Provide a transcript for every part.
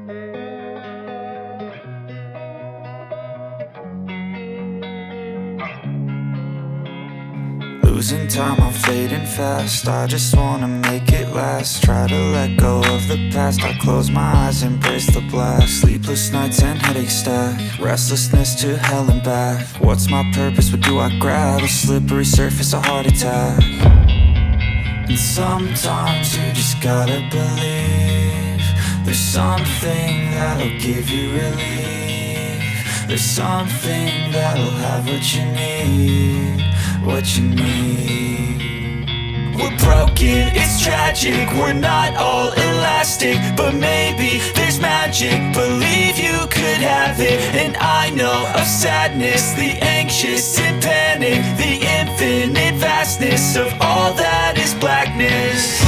Losing time, I'm fading fast. I just wanna make it last. Try to let go of the past. I close my eyes, embrace the blast. Sleepless nights and headaches stack. Restlessness to hell and back. What's my purpose? What do I grab? A slippery surface, a heart attack. And sometimes you just gotta believe there's something that'll give you relief. There's something that'll have what you need, what you need. We're broken, it's tragic, we're not all elastic, but maybe there's magic. Believe you could have it. And I know of sadness, the anxious and panic, the infinite vastness of all that is blackness.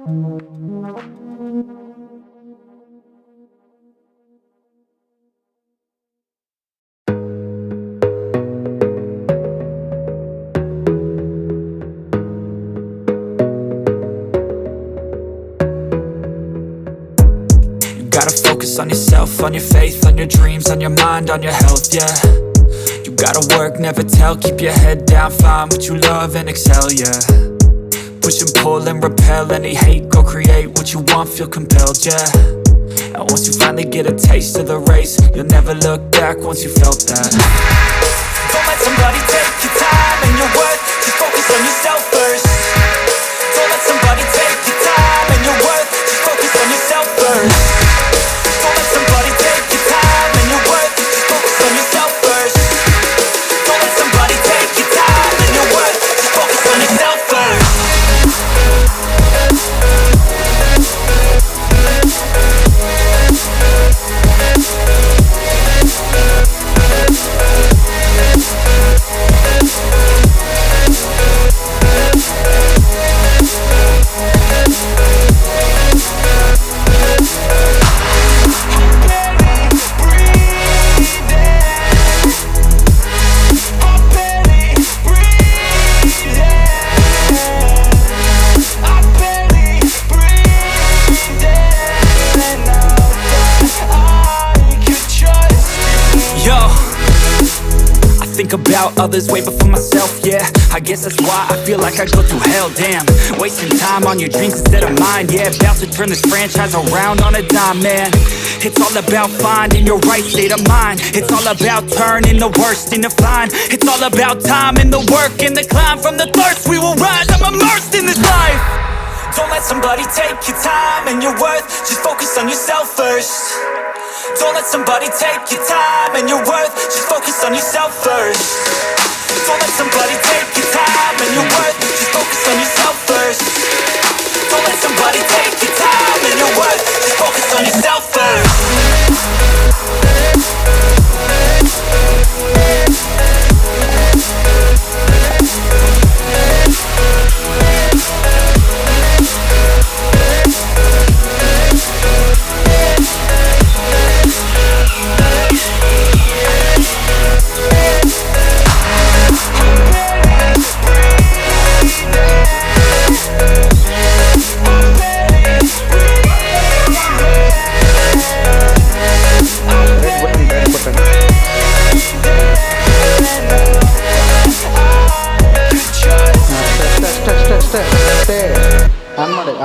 Gotta focus on yourself, on your faith, on your dreams, on your mind, on your health, yeah. You gotta work, never tell, keep your head down, find what you love and excel, yeah. Push and pull and repel any hate, go create what you want, feel compelled, yeah. And once you finally get a taste of the race, you'll never look back once you felt that. Don't let somebody take your time and your worth, just focus on yourself first. Don't let somebody take your time and your worth, just focus on yourself first. Don't let somebody take your time and your worth, just focus on yourself first. Don't let somebody take your time and your worth, just focus on yourself first. Think about others way before myself, yeah. I guess that's why I feel like I go through hell, damn. Wasting time on your dreams instead of mine, yeah. About to turn this franchise around on a dime, man. It's all about finding your right state of mind. It's all about turning the worst into fine. It's all about time and the work and the climb. From the thirst we will rise, I'm immersed in this life. Don't let somebody take your time and your worth, just focus on yourself first. Don't let somebody take your time and your worth, just focus on yourself first. Don't let somebody take your time and your worth, just focus on yourself first. Don't let somebody take your time and your worth, just focus on yourself first.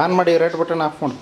On ಮಾಡಿ red button of ಮಾಡಿ.